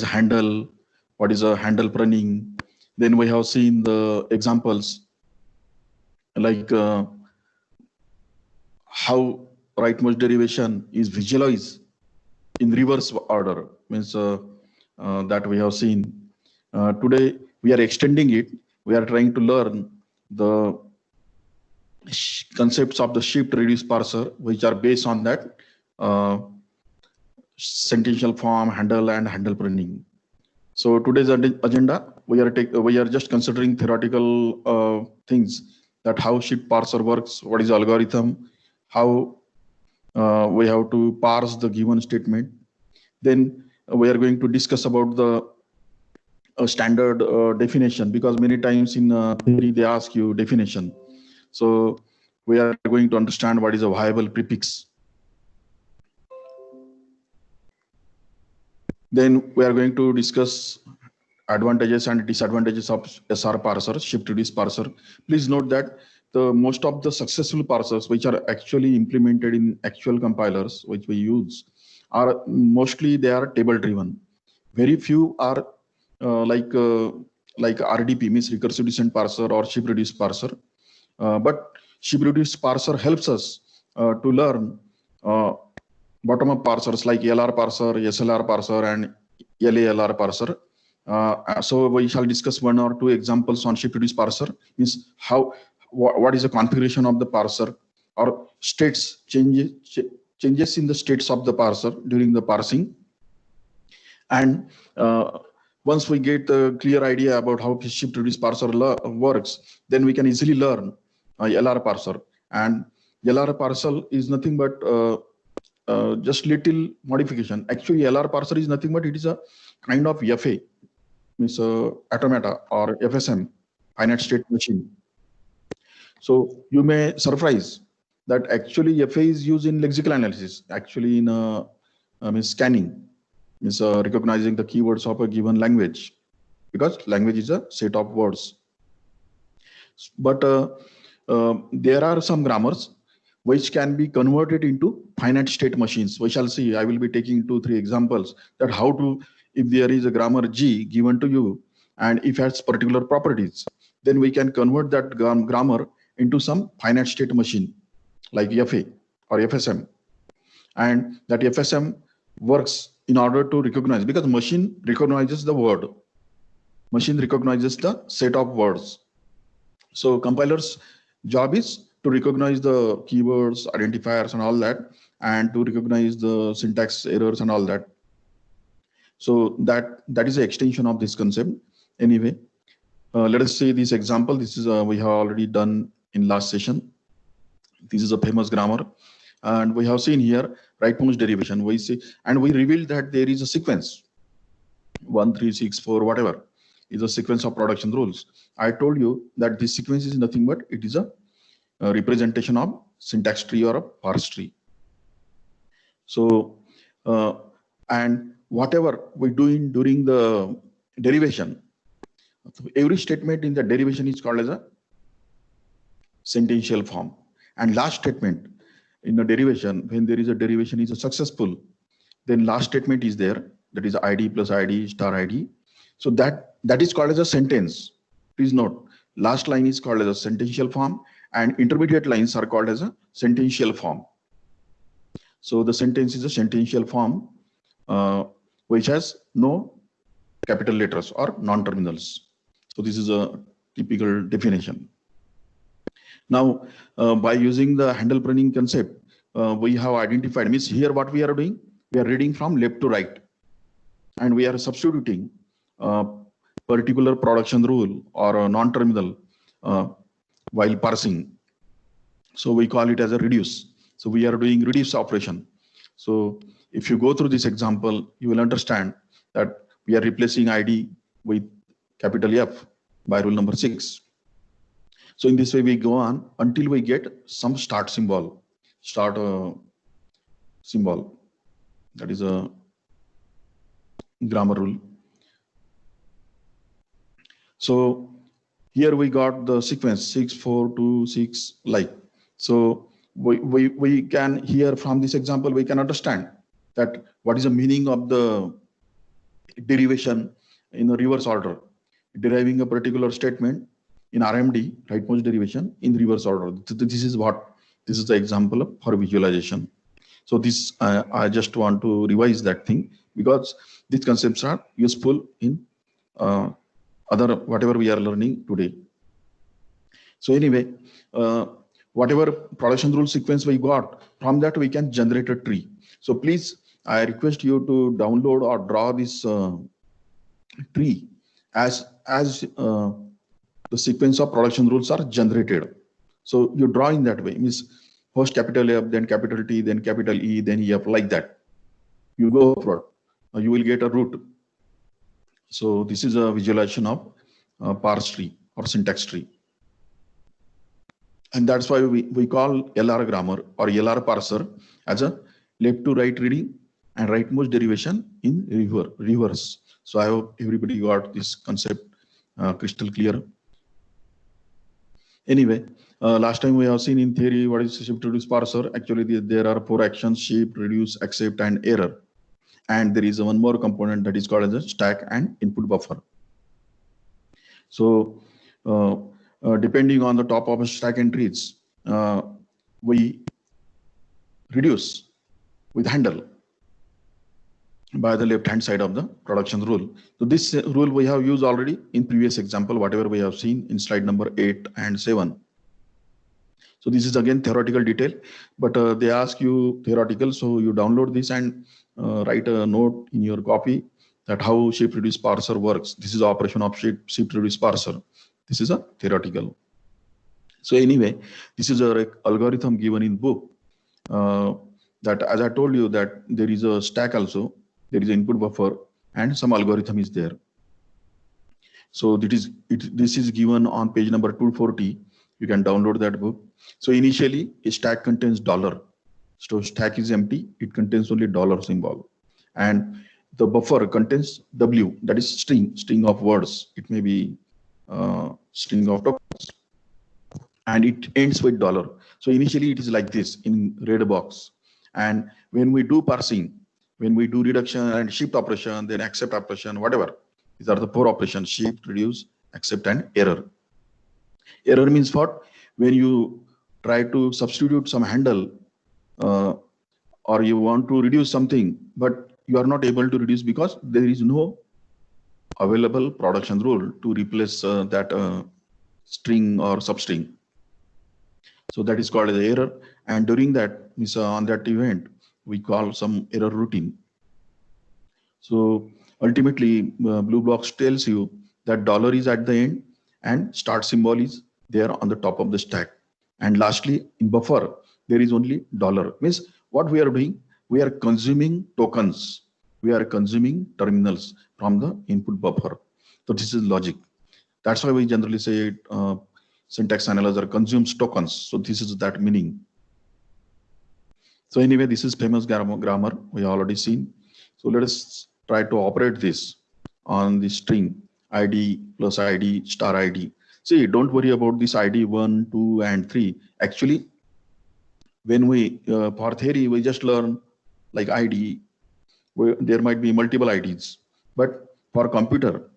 is handle, what is a handle pruning. Then we have seen the examples like how rightmost derivation is visualized in reverse order, means that we have seen. Today we are extending it. We are trying to learn the concepts of the shift reduce parser, which are based on that sentential form, handle, and handle pruning. So today's agenda, we are just considering theoretical things, that how shift parser works, what is the algorithm, how we have to parse the given statement. Then we are going to discuss about the standard definition, because many times in theory they ask you definition. So we are going to understand what is a viable prefix. Then we are going to discuss advantages and disadvantages of SR parser, shift reduce parser. Please note that the most of the successful parsers which are actually implemented in actual compilers which we use are mostly they are table driven. Very few are like RDP, means recursive descent parser, or shift reduce parser. But shift reduce parser helps us to learn bottom-up parsers like LR parser, SLR parser, and LALR parser. So we shall discuss one or two examples on shift reduce parser, means what is the configuration of the parser, or states changes in the states of the parser during the parsing. And once we get a clear idea about how shift reduce parser works, then we can easily learn LR parser. And LR parser is nothing but just little modification. Actually, LR parser is nothing but it is a kind of FA, means automata, or FSM, finite state machine. So you may surprise that actually FA is used in lexical analysis, actually in means scanning, means recognizing the keywords of a given language, because language is a set of words. But there are some grammars which can be converted into finite state machines. We shall see. I will be taking 2-3 examples that how to, if there is a grammar G given to you and if it has particular properties, then we can convert that grammar into some finite state machine like FA or FSM. And that FSM works in order to recognize, because machine recognizes the word, machine recognizes the set of words. So compiler's job is to recognize the keywords, identifiers, and all that, and to recognize the syntax errors and all that. So that is the extension of this concept. Anyway, let us see this example. This is we have already done in last session. This is a famous grammar, and we have seen here rightmost derivation. We see, and we revealed that there is a sequence 1, 3, 6, 4, whatever is a sequence of production rules. I told you that this sequence is nothing but it is a representation of syntax tree or a parse tree. So and whatever we do during the derivation, every statement in the derivation is called as a sentential form. And last statement in the derivation, when there is a derivation is a successful, then last statement is there, that is ID plus ID star ID. So that is called as a sentence. Please note, last line is called as a sentential form, and intermediate lines are called as a sentential form. So the sentence is a sentential form which has no capital letters or non-terminals. So this is a typical definition. Now, by using the handle pruning concept, we have identified, means here what we are doing, we are reading from left to right, and we are substituting particular production rule or a non-terminal while parsing. So we call it as a reduce. So we are doing reduce operation. So if you go through this example, you will understand that we are replacing ID with capital F by rule number 6. So in this way we go on until we get some start symbol, symbol. That is a grammar rule. So here we got the sequence 6, 4, 2, 6, like. So we can, here from this example, we can understand that what is the meaning of the derivation in a reverse order, deriving a particular statement in RMD, rightmost derivation in reverse order. This is the example for visualization. So this, I just want to revise that thing because these concepts are useful in other whatever we are learning today. So anyway, whatever production rule sequence we got, from that we can generate a tree. So please, I request you to download or draw this tree as the sequence of production rules are generated. So you draw in that way, means first capital F, then capital T, then capital E, then EF, like that. You go forward, you will get a root. So this is a visualization of parse tree or syntax tree. And that's why we call LR grammar or LR parser as a left to right reading and rightmost derivation in reverse. So I hope everybody got this concept crystal clear. Anyway, last time we have seen in theory what is shift reduce parser. Actually, there are 4 actions: shift, reduce, accept, and error. And there is one more component that is called as a stack and input buffer. So depending on the top of a stack entries, we reduce with handle by the left hand side of the production rule. So this rule we have used already in previous example, whatever we have seen in slide number 8 and 7. So this is again theoretical detail, but they ask you theoretical, so you download this and write a note in your copy that how shift reduce parser works. This is the operation of shift reduce parser. This is a theoretical. So anyway, this is a algorithm given in book that, as I told you, that there is a stack also, there is an input buffer, and some algorithm is there. So this is given on page number 240. You can download that book. So initially, a stack contains $. So stack is empty. It contains only $ symbol. And the buffer contains W, that is string of words. It may be string of tokens. And it ends with $. So initially, it is like this in red box. And when we do parsing, when we do reduction and shift operation, then accept operation, whatever, these are the 4 operations: shift, reduce, accept, and error. Error means what? When you try to substitute some handle or you want to reduce something, but you are not able to reduce because there is no available production rule to replace that string or substring. So that is called as error. And during that, on that event, we call some error routine. So ultimately, Blue Blocks tells you that $ is at the end and start symbol is there on the top of the stack. And lastly, in buffer, there is only $. Means what we are doing, we are consuming tokens. We are consuming terminals from the input buffer. So this is logic. That's why we generally say syntax analyzer consumes tokens. So this is that meaning. So anyway, this is famous grammar we already seen. So let us try to operate this on the string ID plus ID star ID. See, don't worry about this ID 1, 2, and 3. Actually, when we for theory we just learn like ID. There might be multiple IDs, but for computer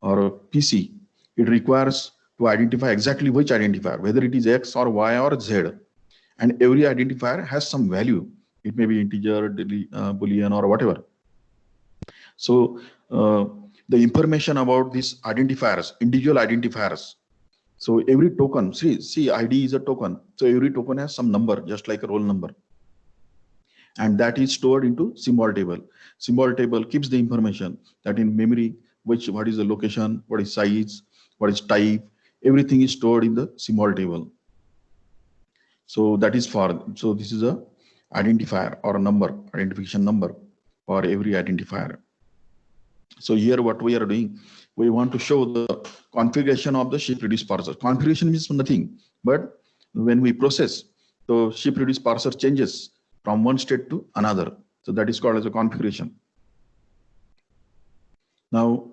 or a PC, it requires to identify exactly which identifier, whether it is X or Y or Z. And every identifier has some value. It may be integer, Boolean, or whatever. So the information about these identifiers, individual identifiers. So every token, see, ID is a token. So every token has some number, just like a roll number. And that is stored into symbol table. Symbol table keeps the information that in memory, what is the location, what is size, what is type, everything is stored in the symbol table. So that is so this is a identifier or a number, identification number for every identifier. So here what we are doing, we want to show the configuration of the shift reduce parser. Configuration means nothing, but when we process, the shift reduce parser changes from one state to another. So that is called as a configuration. Now,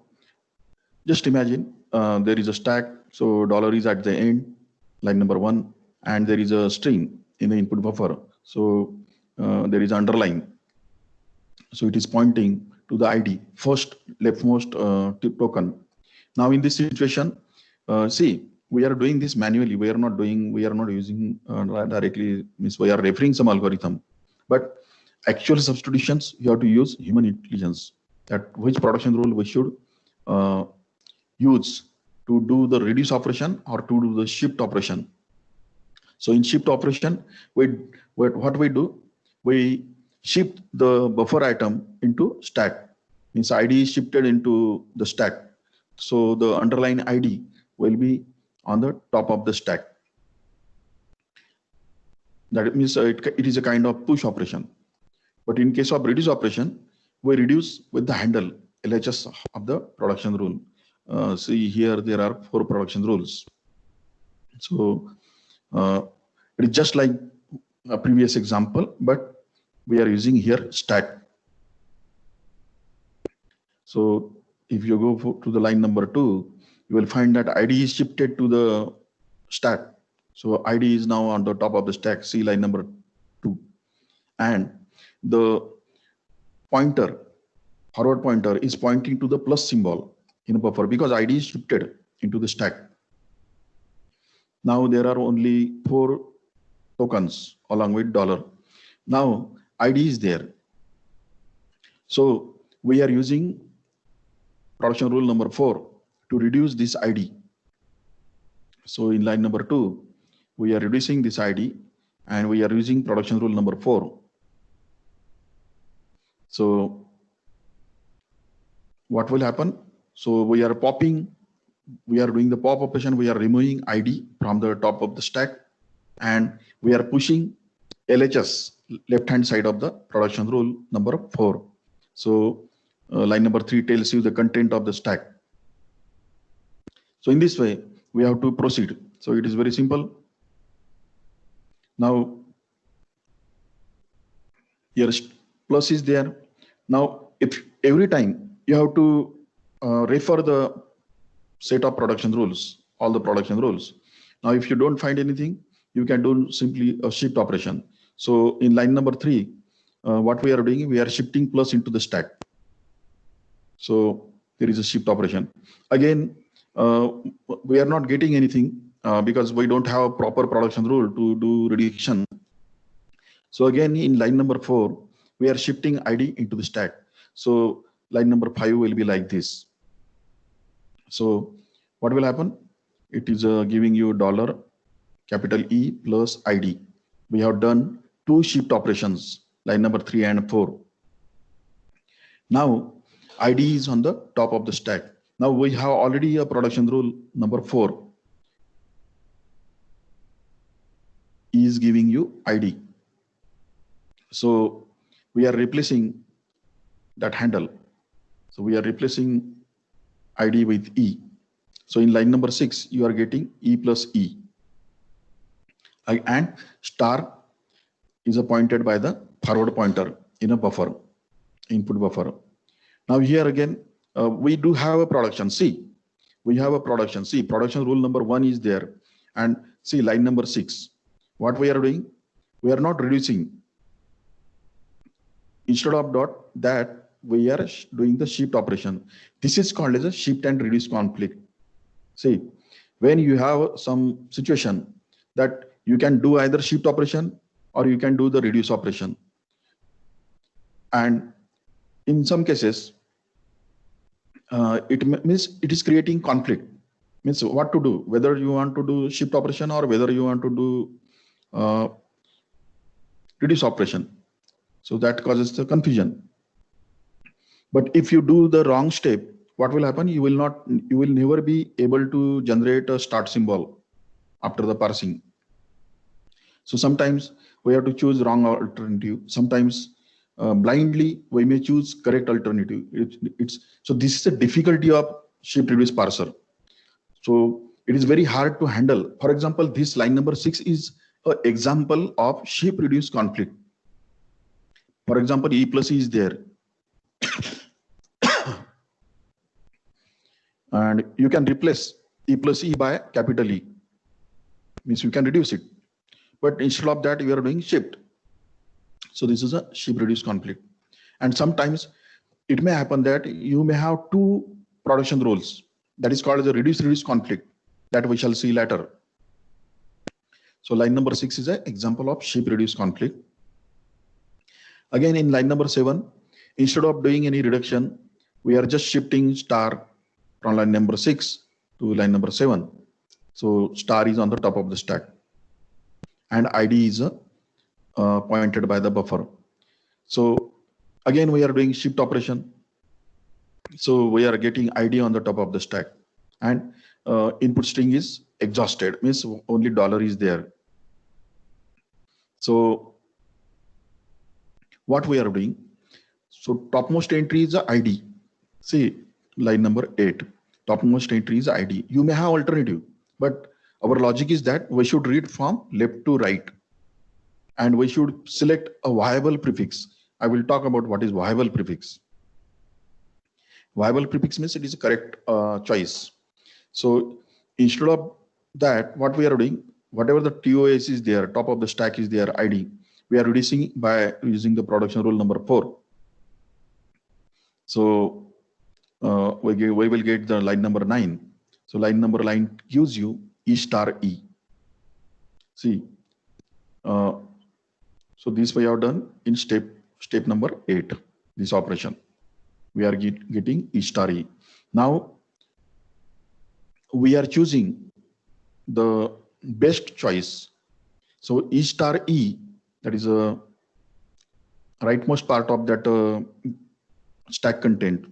just imagine there is a stack. So $ is at the end, line number 1, and there is a string in the input buffer. So there is underline. So it is pointing to the ID, first leftmost token. Now in this situation, see, we are doing this manually. We are not using directly, means we are referring some algorithm. But actual substitutions, you have to use human intelligence, that which production rule we should use to do the reduce operation or to do the shift operation. So in shift operation, what we do, we shift the buffer item into stack. Means ID is shifted into the stack. So the underlying ID will be on the top of the stack. That means it is a kind of push operation. But in case of reduce operation, we reduce with the handle LHS of the production rule. See here, there are 4 production rules. So it is just like a previous example, but we are using here stack. So if you go to the line number 2, you will find that ID is shifted to the stack. So ID is now on the top of the stack, see line number 2. And the pointer, forward pointer, is pointing to the plus symbol in a buffer because ID is shifted into the stack. Now there are only 4 tokens along with $. Now ID is there. So we are using production rule number 4 to reduce this ID. So in line number 2, we are reducing this ID and we are using production rule number 4. So what will happen? So we are doing the pop operation, we are removing ID from the top of the stack and we are pushing LHS, left hand side of the production rule number 4. So line number 3 tells you the content of the stack. So in this way, we have to proceed. So it is very simple. Now, here plus is there. Now, if every time you have to refer the set of production rules, all the production rules. Now, if you don't find anything, you can do simply a shift operation. So in line number 3, what we are doing, we are shifting plus into the stack. So there is a shift operation. Again, we are not getting anything because we don't have a proper production rule to do reduction. So again, in line number 4, we are shifting ID into the stack. So line number 5 will be like this. So what will happen? It is giving you $, E plus ID. We have done 2 shift operations, line number 3 and 4. Now ID is on the top of the stack. Now we have already a production rule number 4 is giving you ID. So we are replacing that handle. So we are replacing ID with E. So in line number 6, you are getting E plus E. And star is appointed by the forward pointer in a buffer, input buffer. Now here again, we do have a production C. We have a production C. Production rule number 1 is there. And see line number 6. What we are doing? We are not reducing. Instead of that, we are doing the shift operation. This is called as a shift and reduce conflict. See, when you have some situation that you can do either shift operation or you can do the reduce operation. And in some cases, it means it is creating conflict. Means what to do, whether you want to do shift operation or whether you want to do reduce operation. So that causes the confusion. But if you do the wrong step, what will happen? You will never be able to generate a start symbol after the parsing. So sometimes we have to choose wrong alternative. Sometimes blindly we may choose correct alternative. So this is the difficulty of shift reduce parser. So it is very hard to handle. For example, this line number 6 is an example of shift reduce conflict. For example, E plus E is there. And you can replace E plus E by capital E. Means you can reduce it. But instead of that, we are doing shift. So this is a shift reduce conflict. And sometimes it may happen that you may have two production rules. That is called the reduce conflict, that we shall see later. So line number 6 is an example of ship reduce conflict. Again, in line number 7, instead of doing any reduction, we are just shifting star from line number 6 to line number 7. So star is on the top of the stack, and ID is pointed by the buffer. So again, we are doing shift operation. So we are getting ID on the top of the stack, and input string is exhausted, means only dollar is there. So what we are doing, so topmost entry is the ID. See line number 8, topmost entry is ID. You may have alternative, but our logic is that we should read from left to right, and we should select a viable prefix. I will talk about what is viable prefix. Viable prefix means it is a correct choice. So instead of that, what we are doing, whatever the TOS is there, top of the stack is there, ID, we are reducing by using the production rule number 4. So we will get the line number 9. So line number 9 gives you E star E. See, so this we have done in step number 8, this operation. We are getting E star E. Now we are choosing the best choice. So E star E, that is a rightmost part of that stack content.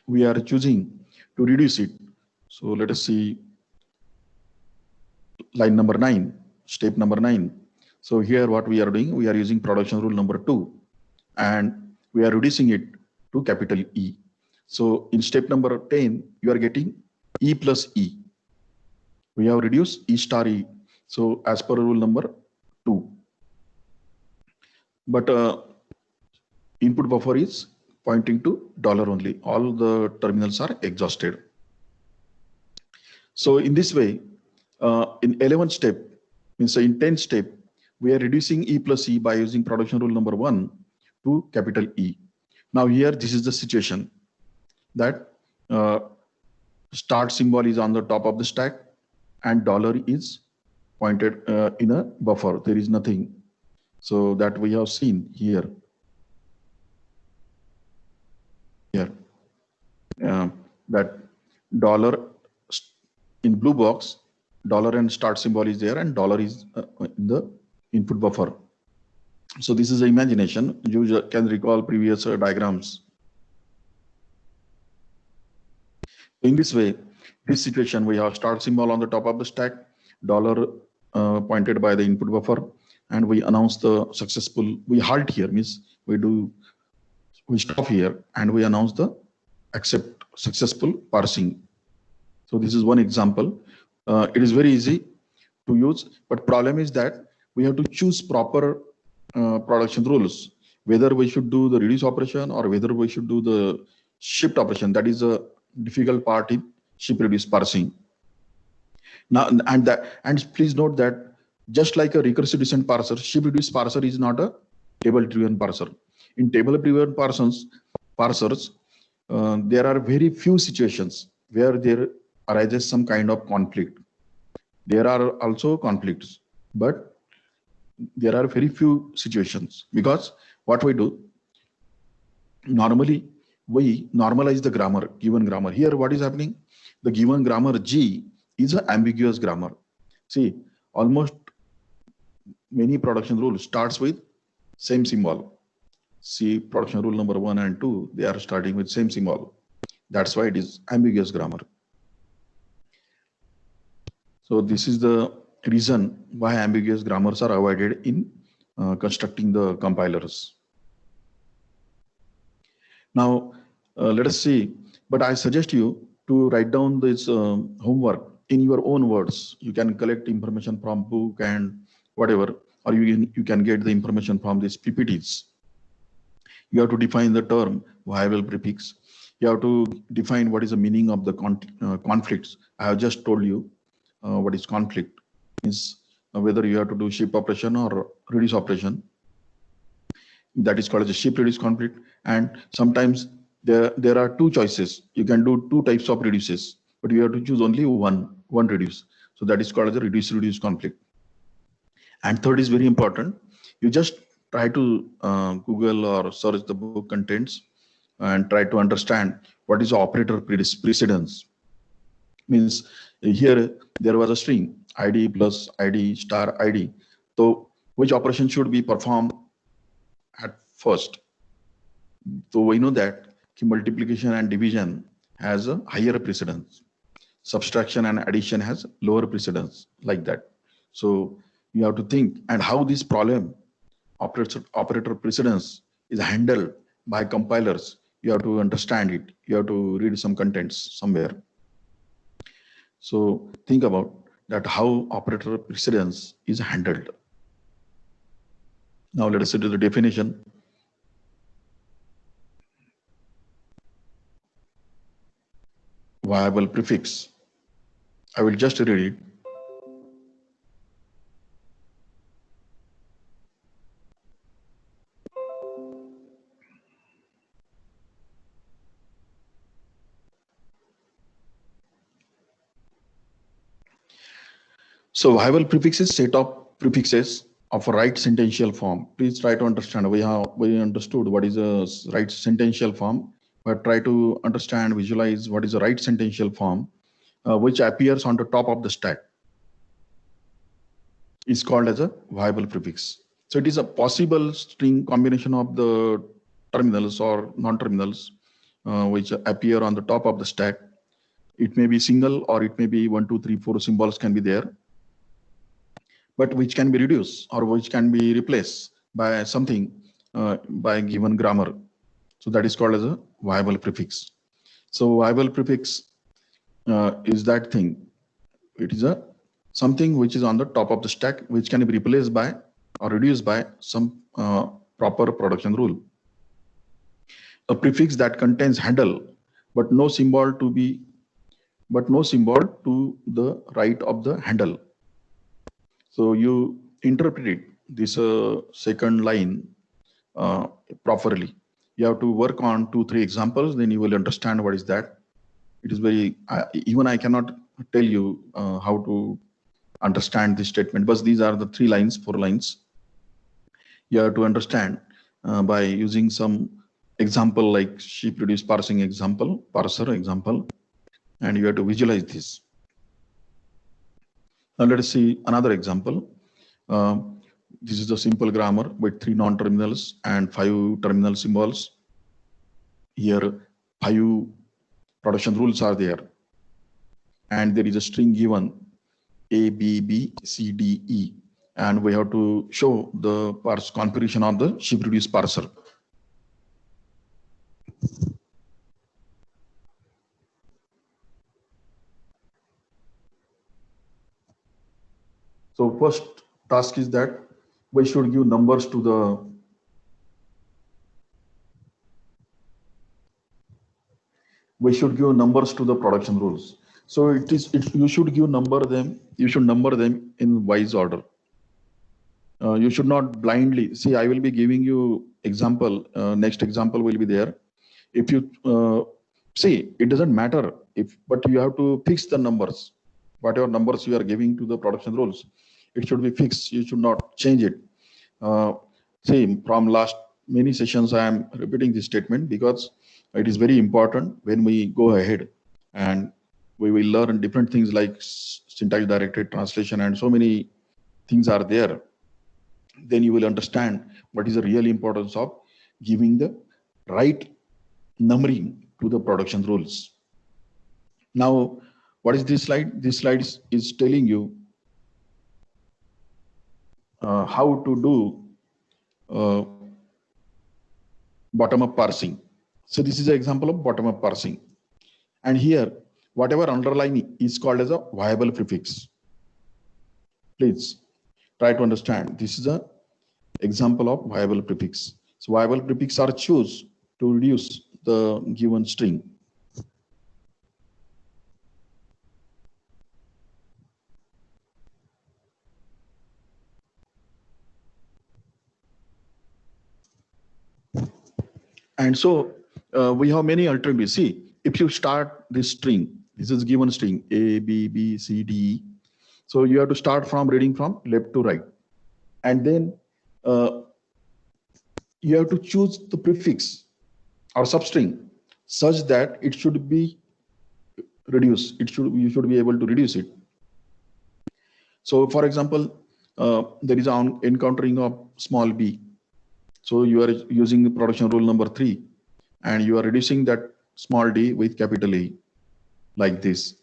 We are choosing to reduce it. So let us see line number 9, step number 9. So here what we are doing, we are using production rule number 2, and we are reducing it to capital E. So in step number 10, you are getting E plus E. We have reduced E star E. So as per rule number 2. But input buffer is pointing to dollar only. All the terminals are exhausted. So in this way, in 11th step, means in 10th step, we are reducing E plus E by using production rule number 1 to capital E. Now here, this is the situation that start symbol is on the top of the stack and dollar is pointed in a buffer. There is nothing. So that we have seen here. That dollar in blue box, dollar and start symbol is there, and dollar is in the input buffer. So this is the imagination. You can recall previous diagrams. In this way, this situation, we have start symbol on the top of the stack, dollar pointed by the input buffer, and we announce the successful, we halt here, means we stop here and we announce the accept successful parsing. So this is one example. It is very easy to use, but problem is that we have to choose proper production rules, whether we should do the reduce operation or whether we should do the shift operation. That is a difficult part in ship reduce parsing. Now, and please note that just like a recursive descent parser, ship reduce parser is not a table driven parser. In table driven parsers, there are very few situations where there arises some kind of conflict. There are also conflicts, but there are very few situations, because what we do, normally we normalize the grammar, given grammar. Here what is happening, the given grammar G is an ambiguous grammar. See, almost many production rules starts with same symbol. See, production rule number 1 and 2, they are starting with same symbol. That's why it is ambiguous grammar. So this is the reason why ambiguous grammars are avoided in constructing the compilers. Now, let us see, but I suggest you to write down this homework in your own words. You can collect information from book and whatever, or you can get the information from these PPTs. You have to define the term viable prefix. You have to define what is the meaning of the conflicts. I have just told you what is conflict, is whether you have to do ship operation or reduce operation. That is called as a shift reduce conflict. And sometimes there are two choices. You can do two types of reduces, but you have to choose only one reduce. So that is called as a reduce conflict. And third is very important. You just try to Google or search the book contents and try to understand what is operator precedence. Means here there was a string id plus id star id. So which operation should be performed at first? So we know that multiplication and division has a higher precedence. Subtraction and addition has lower precedence, like that. So you have to think and how this problem operator precedence is handled by compilers. You have to understand it. You have to read some contents somewhere. So think about that how operator precedence is handled. Now let us see to the definition. Viable prefix. I will just read it. So viable prefix is set of prefixes of a right sentential form. Please try to understand. We understood what is a right sentential form, but try to understand, visualize what is a right sentential form, which appears on the top of the stack. Is called as a viable prefix. So it is a possible string combination of the terminals or non-terminals which appear on the top of the stack. It may be single or it may be 1, 2, 3, 4 symbols can be there, but which can be reduced or which can be replaced by something by given grammar. So that is called as a viable prefix. So viable prefix is that thing. It is a something which is on the top of the stack, which can be replaced by or reduced by some proper production rule. A prefix that contains handle, but no symbol to the right of the handle. So you interpret it, this second line properly. You have to work on 2, 3 examples, then you will understand what is that. It is very, even I cannot tell you how to understand this statement, but these are the 3 lines, 4 lines. You have to understand by using some example like shift reduce parsing example, parser example, and you have to visualize this. Now let us see another example. This is the simple grammar with 3 non-terminals and 5 terminal symbols. Here 5 production rules are there, and there is a string given A, B, B, C, D, E, and we have to show the parse configuration of the shift reduce parser. So first task is that we should give numbers to the production rules. So you should number them in wise order. You should not blindly see. I will be giving you example. Next example will be there. If you see, it doesn't matter but you have to fix the numbers. Whatever numbers you are giving to the production rules, it should be fixed. You should not change it. See, from last many sessions, I am repeating this statement because it is very important when we go ahead and we will learn different things like syntax directed translation and so many things are there. Then you will understand what is the real importance of giving the right numbering to the production rules. Now, what is this slide? This slide is telling you how to do bottom-up parsing. So this is an example of bottom-up parsing. And here, whatever underlying is called as a viable prefix. Please try to understand. This is an example of viable prefix. So viable prefix are chosen to reduce the given string. And so we have many alternatives. See, if you start this string, this is given string A, B, B, C, D, E. So you have to start from reading from left to right. And then uh, you have to choose the prefix or substring such that it should be reduced. You should be able to reduce it. So for example, there is an encountering of small b. So you are using the production rule number 3 and you are reducing that small d with capital A like this.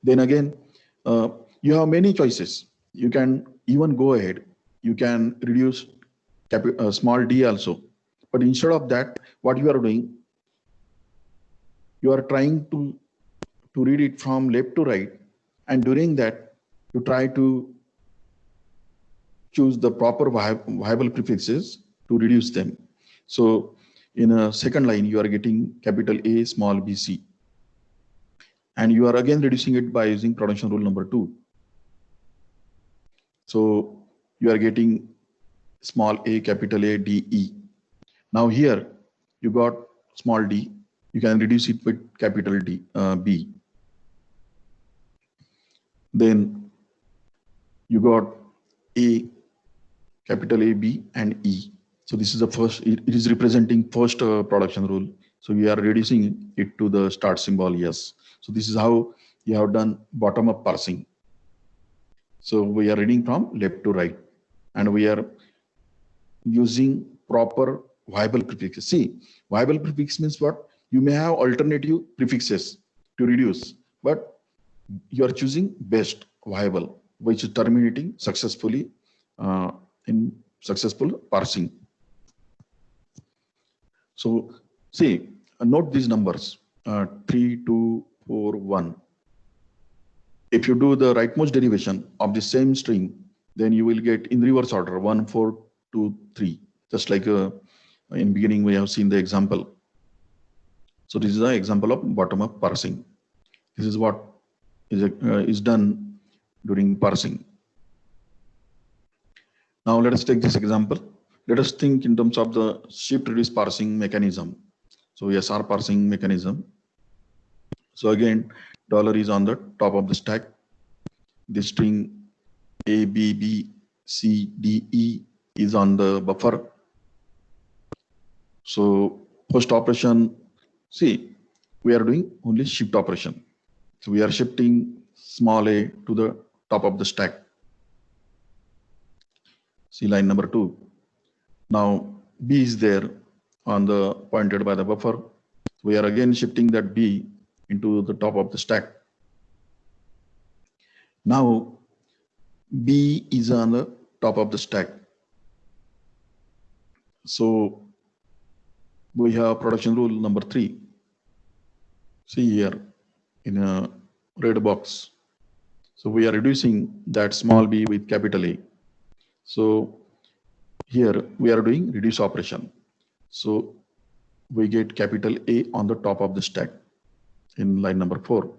Then again, you have many choices. You can even go ahead. You can reduce small d also. But instead of that, what you are doing, you are trying to read it from left to right. And during that, you try to choose the proper viable prefixes to reduce them. So in a second line, you are getting capital A, small b, c. And you are again reducing it by using production rule number 2. So you are getting small a, capital A, D, E. Now here you got small d. You can reduce it with capital D, B. Then you got A, capital A, B, and E. So this is the first, it is representing first production rule. So we are reducing it to the start symbol, yes. So this is how you have done bottom-up parsing. So we are reading from left to right, and we are using proper viable prefixes. See, viable prefix means what? You may have alternative prefixes to reduce, but you are choosing best viable, which is terminating successfully in successful parsing. So see, note these numbers, 3, 2, 4, 1. If you do the rightmost derivation of the same string, then you will get in reverse order 1, 4, 2, 3. Just like in beginning we have seen the example. So this is an example of bottom-up parsing. This is what is done during parsing. Now let us take this example. Let us think in terms of the shift reduce parsing mechanism. So SR parsing mechanism. So again, dollar is on the top of the stack. The string A, B, B, C, D, E is on the buffer. So post operation, see, we are doing only shift operation. So we are shifting small a to the top of the stack. See line number 2. Now B is there on the pointed by the buffer. We are again shifting that B into the top of the stack. Now B is on the top of the stack. So we have production rule number 3. See here in a red box. So we are reducing that small b with capital A. So here we are doing reduce operation. So we get capital A on the top of the stack in line number 4.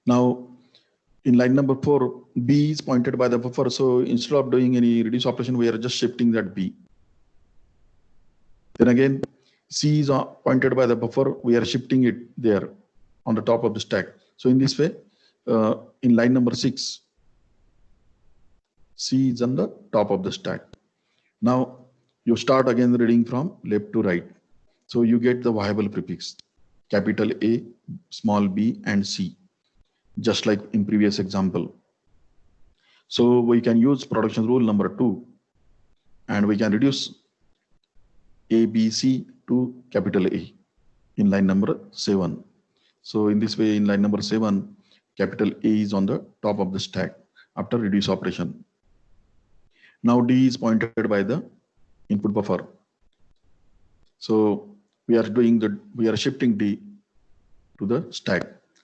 Now in line number 4, B is pointed by the buffer. So instead of doing any reduce operation, we are just shifting that B. Then again, C is pointed by the buffer. We are shifting it there on the top of the stack. So in this way, in line number 6, C is on the top of the stack. Now you start again reading from left to right. So you get the viable prefix, capital A, small b, and C, just like in previous example. So we can use production rule number 2, and we can reduce A, B, C to capital A in line number 7. So in this way, in line number 7, capital A is on the top of the stack after reduce operation. Now D is pointed by the input buffer. So we are shifting D to the stack.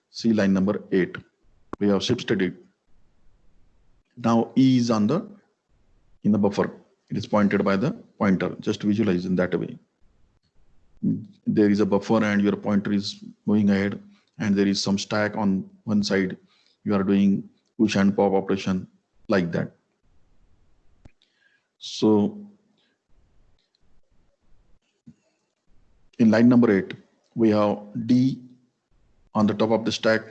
See line number 8. We have shifted it. Now E is in the buffer. It is pointed by the pointer. Just visualize in that way. There is a buffer and your pointer is moving ahead, and there is some stack on one side. You are doing push and pop operation like that. So In line number 8, we have D on the top of the stack.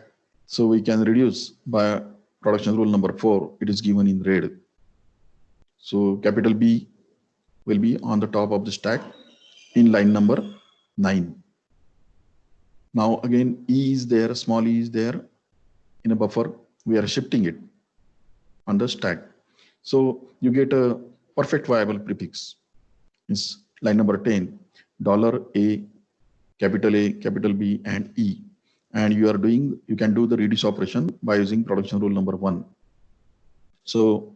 So we can reduce by production rule number 4. It is given in red. So capital B will be on the top of the stack in line number 9. Now again, E is there, small e is there in a buffer. We are shifting it on the stack. So you get a perfect viable prefix. Is line number 10, $A, capital B and E. And you can do the reduce operation by using production rule number 1. So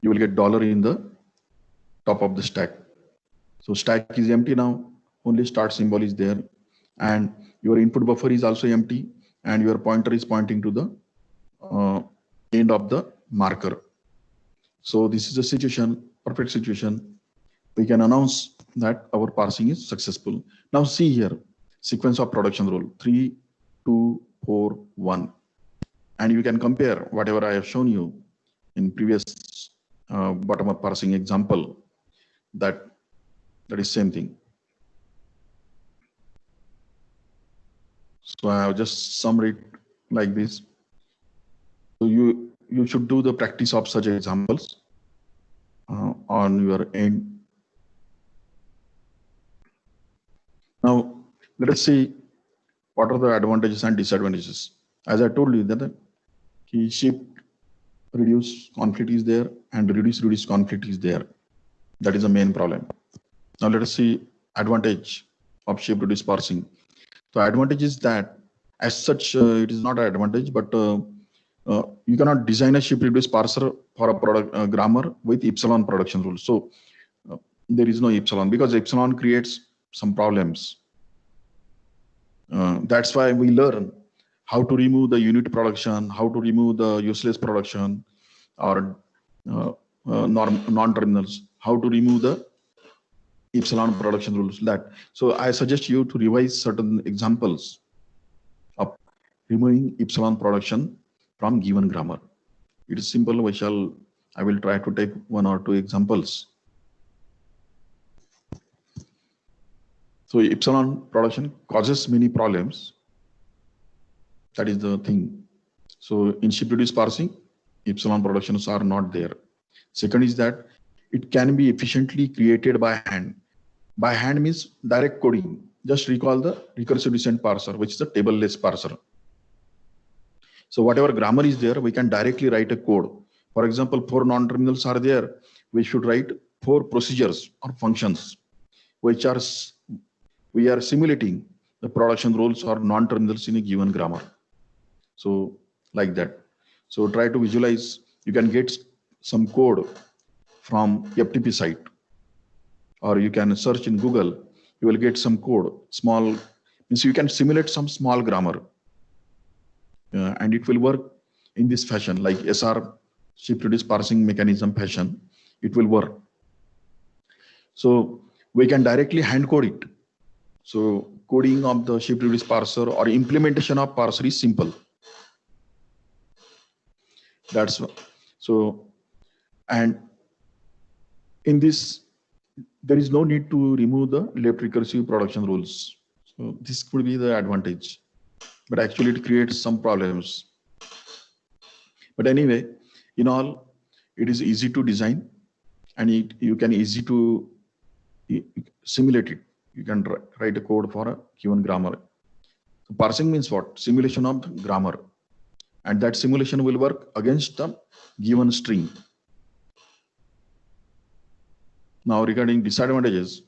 you will get dollar in the top of the stack. So stack is empty now, only start symbol is there, and your input buffer is also empty, and your pointer is pointing to the end of the marker. So this is a situation, perfect situation. We can announce that our parsing is successful. Now see here, sequence of production rule 3, 2, 4, 1. And you can compare whatever I have shown you in previous bottom-up parsing example, that is same thing. So I have just summed it like this. So you should do the practice of such examples on your end. Now let us see what are the advantages and disadvantages. As I told you that the key shift reduce conflict is there and reduce conflict is there. That is the main problem. Now let us see advantage of shift reduce parsing. So advantage is that as such it is not an advantage, but you cannot design a shift reduce parser for a product grammar with epsilon production rule. So there is no epsilon because epsilon creates some problems. That's why we learn how to remove the unit production, how to remove the useless production or non-terminals, how to remove the epsilon production rules. So I suggest you to revise certain examples of removing epsilon production from given grammar. It is simple. I will try to take 1 or 2 examples. So epsilon production causes many problems. That is the thing. So in shift reduce parsing, epsilon productions are not there. Second is that it can be efficiently created by hand. By hand means direct coding. Just recall the recursive descent parser, which is a tableless parser. So whatever grammar is there, we can directly write a code. For example, 4 non-terminals are there. We should write 4 procedures or functions, which we are simulating the production rules or non-terminals in a given grammar. So like that. So try to visualize. You can get some code from FTP site, or you can search in Google. You will get some code. Small means you can simulate some small grammar, and it will work in this fashion, like SR shift reduce parsing mechanism fashion. It will work. So we can directly hand code it. So coding of the shift reduce parser or implementation of parser is simple. That's so, and in this there is no need to remove the left recursive production rules. So this could be the advantage, but actually it creates some problems. But anyway, in all, it is easy to design, and you can easy to simulate it. You can write a code for a given grammar. So parsing means what? Simulation of the grammar, and that simulation will work against the given string. Now regarding disadvantages,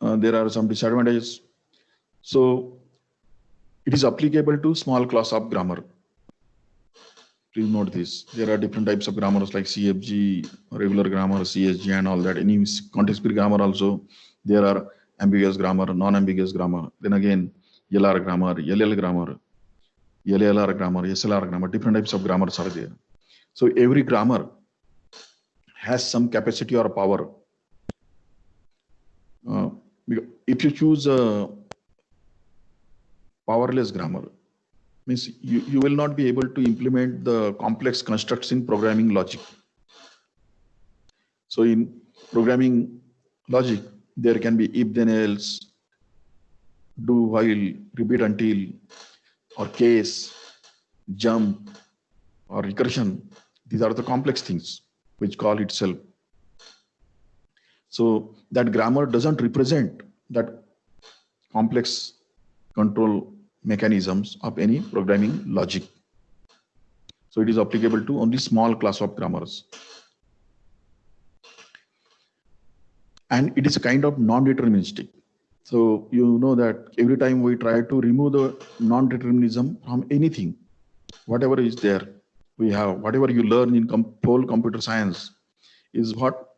there are some disadvantages. So it is applicable to small class of grammar. Please note this. There are different types of grammars like CFG, regular grammar, CSG, and all that. Any context-free grammar also. There are ambiguous grammar, non-ambiguous grammar. Then again, LR grammar, LL grammar, LLR grammar, SLR grammar. Different types of grammars are there. So every grammar has some capacity or power. If you choose a powerless grammar, means you will not be able to implement the complex constructs in programming logic. So in programming logic. There can be if then else, do while, repeat until, or case, jump, or recursion. These are the complex things which call itself. So that grammar doesn't represent that complex control mechanisms of any programming logic. So it is applicable to only small class of grammars. And it is a kind of non-deterministic. So you know that every time we try to remove the non-determinism from anything, whatever is there, we have, whatever you learn in whole computer science is what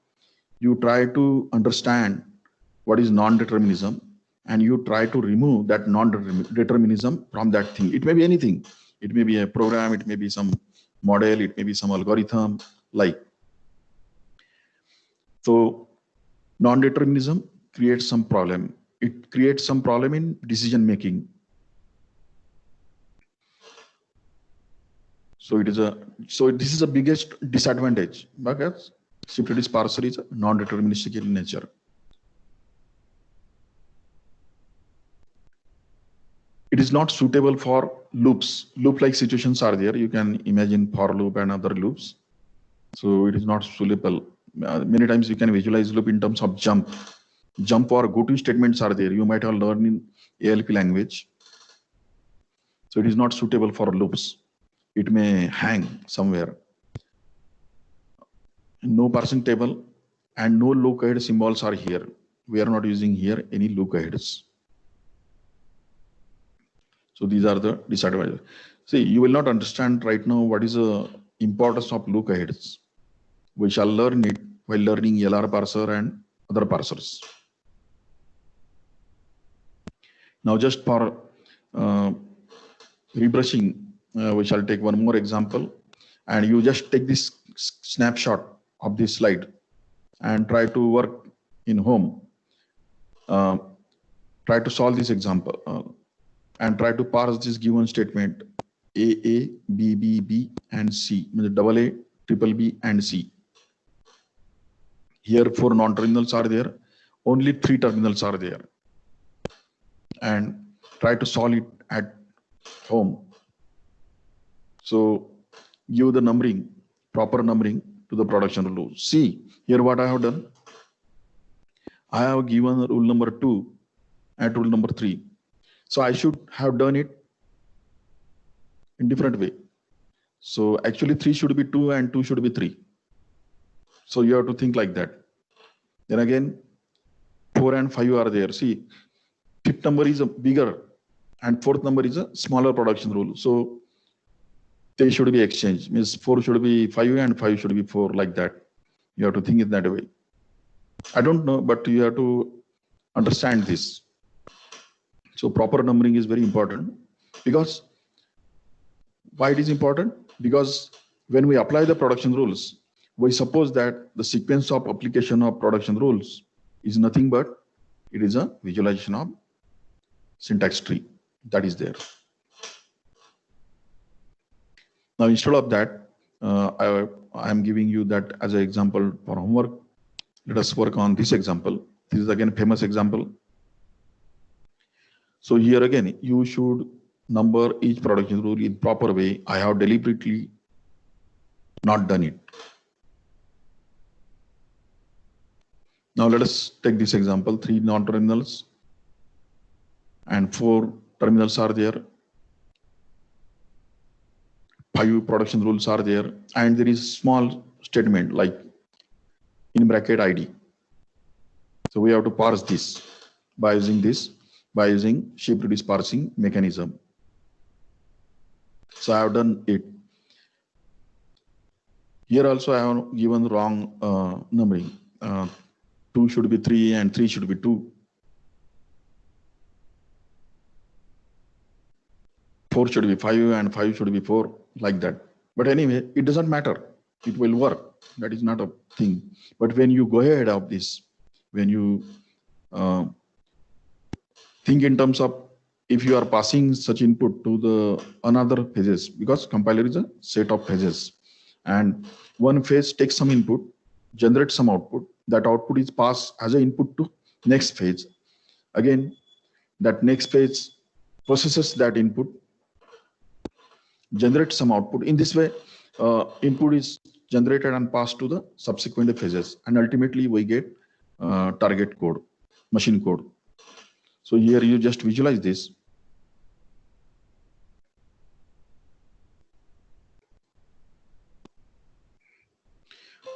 you try to understand what is non-determinism, and you try to remove that non-determinism from that thing. It may be anything. It may be a program, it may be some model, it may be some algorithm, like. So non-determinism creates some problem. It creates some problem in decision making. So this is the biggest disadvantage, because shift-reduced parser is non-deterministic in nature. It is not suitable for loops. Loop-like situations are there. You can imagine for loop and other loops. So it is not suitable. Many times you can visualize loop in terms of jump. Jump or go-to statements are there. You might have learned in ALP language. So it is not suitable for loops. It may hang somewhere. No parsing table and no look-ahead symbols are here. We are not using here any look-aheads. So these are the disadvantages. See, you will not understand right now what is the importance of look-aheads. We shall learn it while learning LR parser and other parsers. Now, just for rebrushing, we shall take one more example, and you just take this snapshot of this slide and try to work in home. Try to solve this example and try to parse this given statement A, B, B, B, and C, double A, triple B, and C. Here 4 non-terminals are there, only 3 terminals are there. And try to solve it at home. So give the numbering, proper numbering to the production rule. See, here what I have done. I have given rule number 2 and rule number 3. So I should have done it in different way. So actually 3 should be 2 and 2 should be 3. So you have to think like that. Then again, 4 and 5 are there. See, 5th number is a bigger and 4th number is a smaller production rule. So they should be exchanged. Means 4 should be 5 and 5 should be 4, like that. You have to think it that way. I don't know, but you have to understand this. So proper numbering is very important, because why it is important? Because when we apply the production rules, we suppose that the sequence of application of production rules is nothing but it is a visualization of syntax tree that is there. Now, instead of that, I am giving you that as an example for homework. Let us work on this example. This is again a famous example. So here again, you should number each production rule in proper way. I have deliberately not done it. Now let us take this example. 3 non-terminals and 4 terminals are there. 5 production rules are there, and there is small statement like in bracket ID. So we have to parse this by using shift-reduced parsing mechanism. So I have done it. Here also I have given wrong numbering. 2 should be 3 and 3 should be 2. 4 should be 5 and 5 should be 4, like that. But anyway, it doesn't matter. It will work. That is not a thing. But when you go ahead of this, when you think in terms of if you are passing such input to the another phases, because compiler is a set of phases, and one phase takes some input, generates some output, that output is passed as an input to next phase. Again, that next phase processes that input, generates some output. In this way, input is generated and passed to the subsequent phases, and ultimately we get target code, machine code. So here you just visualize this.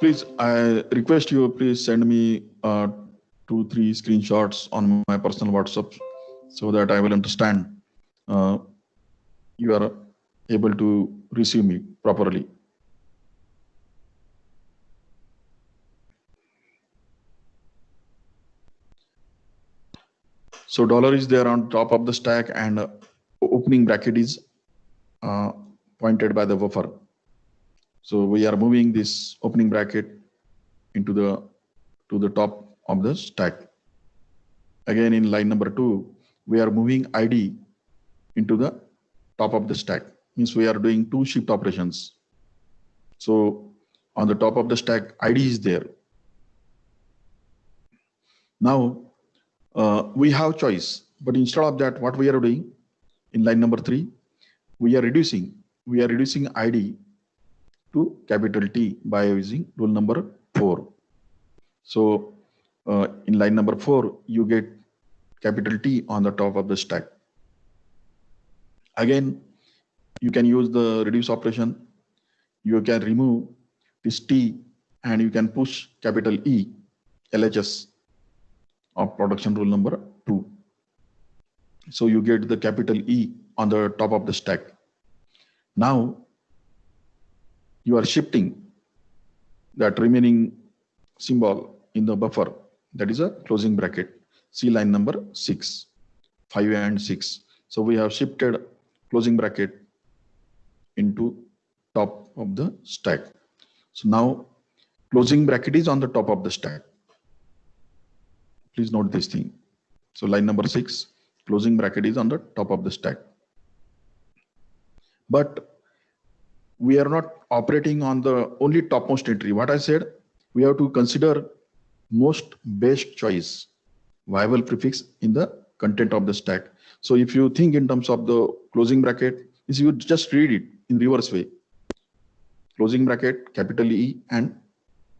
Please, I request you, please send me 2-3 screenshots on my personal WhatsApp so that I will understand you are able to receive me properly. So dollar is there on top of the stack, and opening bracket is pointed by the buffer. So we are moving this opening bracket into the top of the stack. Again, in line number 2, we are moving ID into the top of the stack. Means we are doing 2 shift operations. So on the top of the stack, ID is there. Now we have choice, but instead of that, what we are doing in line number 3, we are reducing ID to capital T by using rule number 4. So in line number 4, you get capital T on the top of the stack. Again, you can use the reduce operation. You can remove this T and you can push capital E, LHS of production rule number 2. So you get the capital E on the top of the stack. Now you are shifting that remaining symbol in the buffer, that is a closing bracket. See line number 6, 5 and 6. So we have shifted closing bracket into top of the stack. So now closing bracket is on the top of the stack. Please note this thing. So line number 6, closing bracket is on the top of the stack. But we are not operating on the only topmost entry. What I said, we have to consider most best choice, viable prefix in the content of the stack. So if you think in terms of the closing bracket, is you just read it in reverse way. Closing bracket, capital E, and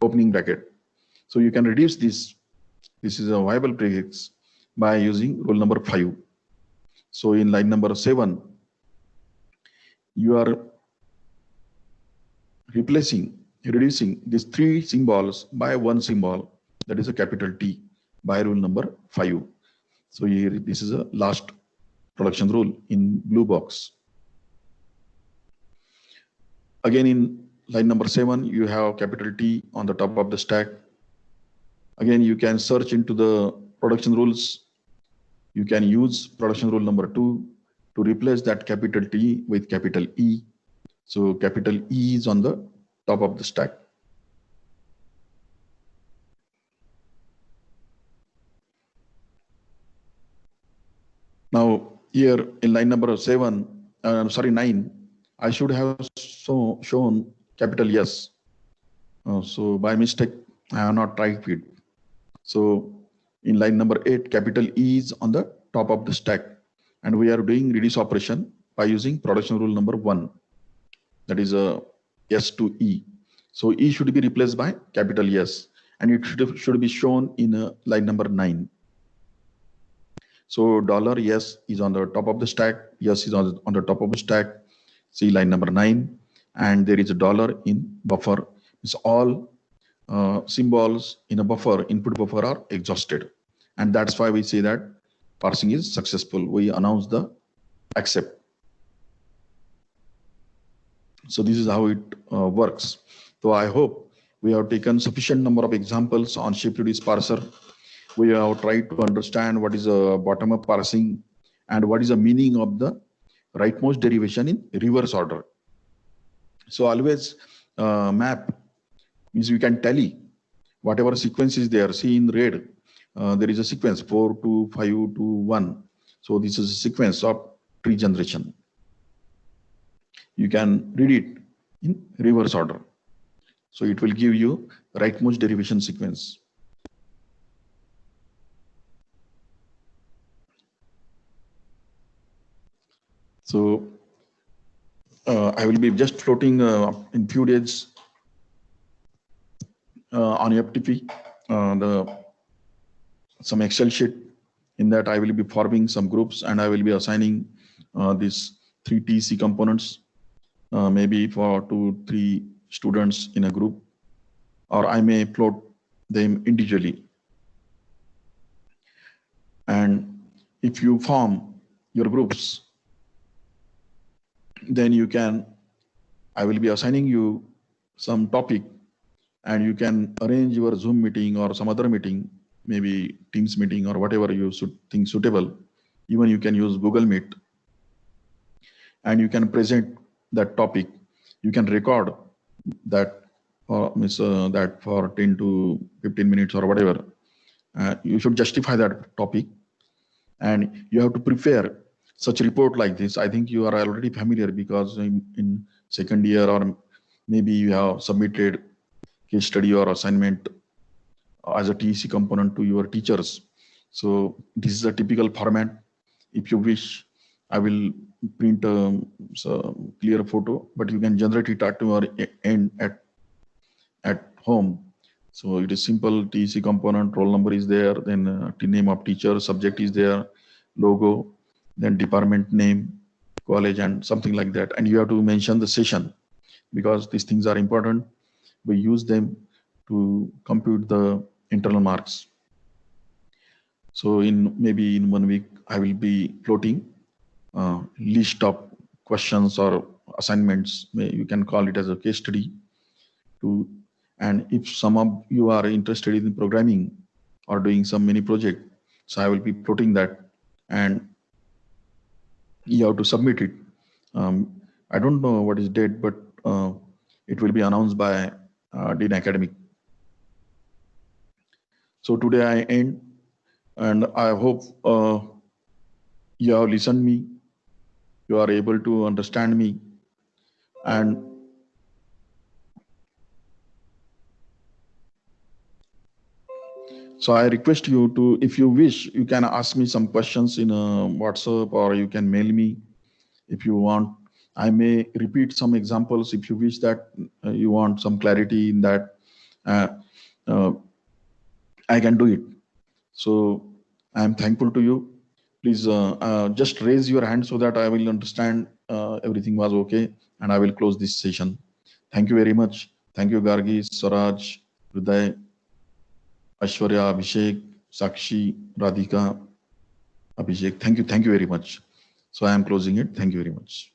opening bracket. So you can reduce this. This is a viable prefix by using rule number 5. So in line number 7, you are reducing these 3 symbols by 1 symbol, that is a capital T, by rule number 5. So here this is a last production rule in blue box. Again, in line number 7, you have capital T on the top of the stack. Again, you can search into the production rules. You can use production rule number 2 to replace that capital T with capital E. So capital E is on the top of the stack. Now here in line number 9, I should have shown capital S. So by mistake, I have not typed it. So in line number 8, capital E is on the top of the stack, and we are doing reduce operation by using production rule number 1, that is a S to E. So E should be replaced by capital S, and it should be shown in line number 9. So $S is on the top of the stack, S is on the top of the stack. See line number 9, and there is a dollar in buffer. It's all symbols in a buffer, input buffer, are exhausted, and that's why we say that parsing is successful. We announce the accept. So this is how it works. So I hope we have taken sufficient number of examples on shift reduce parser. We have tried to understand what is a bottom-up parsing and what is the meaning of the rightmost derivation in reverse order. So always map means we can tally whatever sequence is there. See in red, there is a sequence 4 to 5 to 1. So this is a sequence of tree generation. You can read it in reverse order. So it will give you rightmost derivation sequence. So I will be just floating in few days on FTP some Excel sheet. In that I will be forming some groups and I will be assigning these 3 TC components, maybe for 2-3 students in a group, or I may float them individually. And if you form your groups, then I will be assigning you some topic and you can arrange your Zoom meeting or some other meeting, maybe Teams meeting or whatever you think suitable. Even you can use Google Meet and you can present that topic. You can record that that for 10 to 15 minutes or whatever. You should justify that topic and you have to prepare such report like this. I think you are already familiar because in second year or maybe you have submitted case study or assignment as a TEC component to your teachers. So this is a typical format. If you wish, I will print a clear photo, but you can generate it at your end at home. So it is simple. TEC component, roll number is there, then name of teacher, subject is there, logo, then department name, college, and something like that. And you have to mention the session because these things are important. We use them to compute the internal marks. So maybe in 1 week, I will be floating list of questions or assignments. You can call it as a case study. And if some of you are interested in programming or doing some mini project, so I will be floating that and you have to submit it. I don't know what is date, but it will be announced by Dean Academic. So today I end, and I hope you have listened me, you are able to understand me, and so I request you to, if you wish, you can ask me some questions in WhatsApp or you can mail me if you want. I may repeat some examples if you wish that you want some clarity in that. I can do it. So I am thankful to you. Please just raise your hand so that I will understand everything was okay and I will close this session. Thank you very much. Thank you, Gargi, Swaraj, Hriday, Aishwarya, Abhishek, Sakshi, Radhika, Abhishek. Thank you very much. So I am closing it. Thank you very much.